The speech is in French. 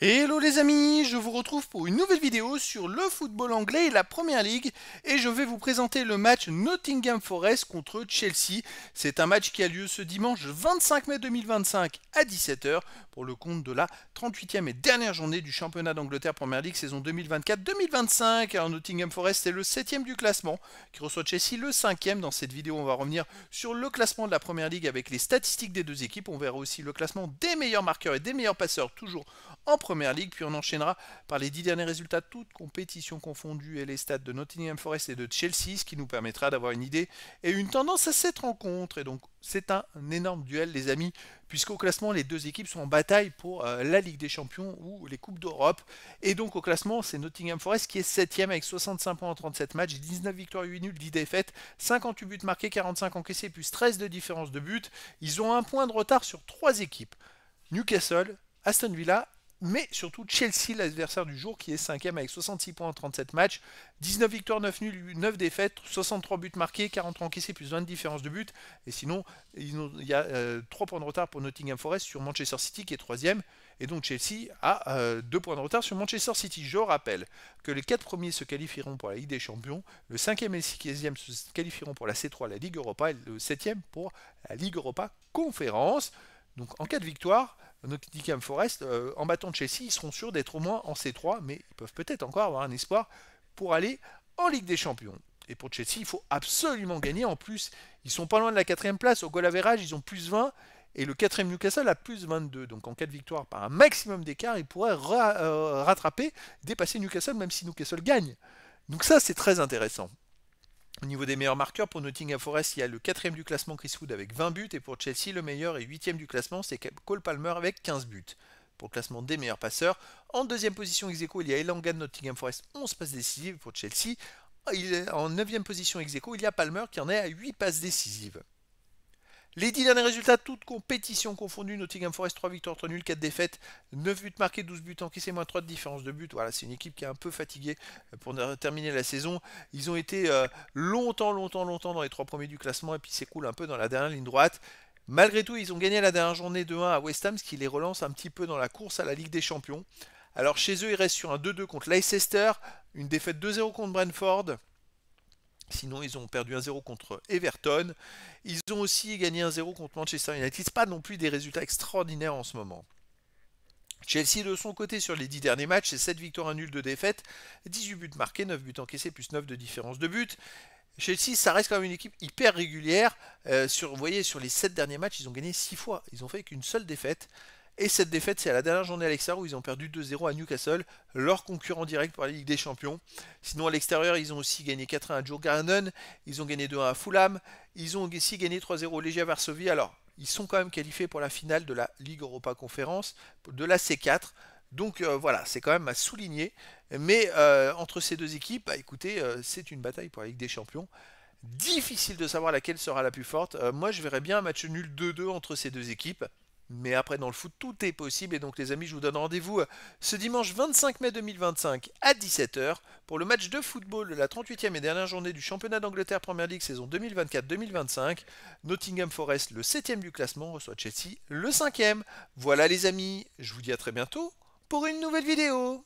Hello les amis, je vous retrouve pour une nouvelle vidéo sur le football anglais et la Première Ligue et je vais vous présenter le match Nottingham Forest contre Chelsea. C'est un match qui a lieu ce dimanche 25 mai 2025 à 17 h pour le compte de la 38e et dernière journée du championnat d'Angleterre Première Ligue saison 2024-2025. Alors Nottingham Forest est le 7e du classement qui reçoit Chelsea le 5e. Dans cette vidéo on va revenir sur le classement de la Première Ligue avec les statistiques des deux équipes. On verra aussi le classement des meilleurs marqueurs et des meilleurs passeurs toujours en Première Ligue, puis on enchaînera par les 10 derniers résultats, toutes compétitions confondues et les stats de Nottingham Forest et de Chelsea, ce qui nous permettra d'avoir une idée et une tendance à cette rencontre. Et donc c'est un énorme duel les amis, puisqu'au classement les deux équipes sont en bataille pour la Ligue des Champions ou les Coupes d'Europe. Et donc au classement c'est Nottingham Forest qui est 7ème avec 65 points en 37 matchs, 19 victoires, 8 nuls, 10 défaites, 58 buts marqués, 45 encaissés, plus 13 de différence de but. Ils ont un point de retard sur 3 équipes. Newcastle, Aston Villa, mais surtout Chelsea, l'adversaire du jour, qui est 5ème avec 66 points en 37 matchs, 19 victoires, 9 nuls, 9 défaites, 63 buts marqués, 43 encaissés, plus 20 de différence de but. Et sinon, il y a 3 points de retard pour Nottingham Forest sur Manchester City, qui est 3ème. Et donc Chelsea a 2 points de retard sur Manchester City. Je rappelle que les 4 premiers se qualifieront pour la Ligue des Champions, le 5e et le 6e se qualifieront pour la C3, la Ligue Europa, et le 7e pour la Ligue Europa Conférence. Donc en cas de victoire, Nottingham Forest, en battant Chelsea, ils seront sûrs d'être au moins en C3, mais ils peuvent peut-être encore avoir un espoir pour aller en Ligue des Champions. Et pour Chelsea, il faut absolument gagner. En plus, ils sont pas loin de la 4ème place. Au goal average, ils ont plus 20. Et le 4ème Newcastle a plus 22. Donc en cas de victoire par un maximum d'écart, ils pourraient rattraper, dépasser Newcastle, même si Newcastle gagne. Donc ça, c'est très intéressant. Au niveau des meilleurs marqueurs, pour Nottingham Forest, il y a le 4ème du classement Chris Wood avec 20 buts. Et pour Chelsea, le meilleur et 8ème du classement, c'est Cole Palmer avec 15 buts. Pour le classement des meilleurs passeurs, en deuxième position ex aequo, il y a Elanga de Nottingham Forest, 11 passes décisives. Pour Chelsea, en 9ème position ex aequo, il y a Palmer qui en est à 8 passes décisives. Les 10 derniers résultats, toutes compétitions confondues, Nottingham Forest 3 victoires, 3 nuls, 4 défaites, 9 buts marqués, 12 buts encaissés, moins 3 de différence de but. Voilà, c'est une équipe qui est un peu fatiguée pour terminer la saison. Ils ont été longtemps dans les 3 premiers du classement et puis s'écroulent un peu dans la dernière ligne droite. Malgré tout, ils ont gagné la dernière journée de 1 à West Ham, ce qui les relance un petit peu dans la course à la Ligue des Champions. Alors chez eux, ils restent sur un 2-2 contre Leicester, une défaite 2-0 contre Brentford. Sinon, ils ont perdu 1-0 contre Everton. Ils ont aussi gagné 1-0 contre Manchester United. Ce pas non plus des résultats extraordinaires en ce moment. Chelsea, de son côté, sur les 10 derniers matchs, c'est 7 victoires, 1 nul, 2 défaites, 18 buts marqués, 9 buts encaissés, plus 9 de différence de but. Chelsea, ça reste quand même une équipe hyper régulière. Vous voyez, sur les 7 derniers matchs, ils ont gagné 6 fois. Ils ont fait qu'une seule défaite. Et cette défaite, c'est à la dernière journée à l'extérieur où ils ont perdu 2-0 à Newcastle, leur concurrent direct pour la Ligue des Champions. Sinon, à l'extérieur, ils ont aussi gagné 4-1 à Joe Garden, ils ont gagné 2-1 à Fulham, ils ont aussi gagné 3-0 au Legia Varsovie. Alors, ils sont quand même qualifiés pour la finale de la Ligue Europa Conférence, de la C4. Donc voilà, c'est quand même à souligner. Mais entre ces deux équipes, bah, écoutez, c'est une bataille pour la Ligue des Champions. Difficile de savoir laquelle sera la plus forte. Moi, je verrais bien un match nul 2-2 entre ces deux équipes. Mais après, dans le foot, tout est possible. Et donc, les amis, je vous donne rendez-vous ce dimanche 25 mai 2025 à 17 h pour le match de football de la 38e et dernière journée du championnat d'Angleterre Première Ligue saison 2024-2025. Nottingham Forest, le 7e du classement, reçoit Chelsea, le 5e. Voilà, les amis, je vous dis à très bientôt pour une nouvelle vidéo.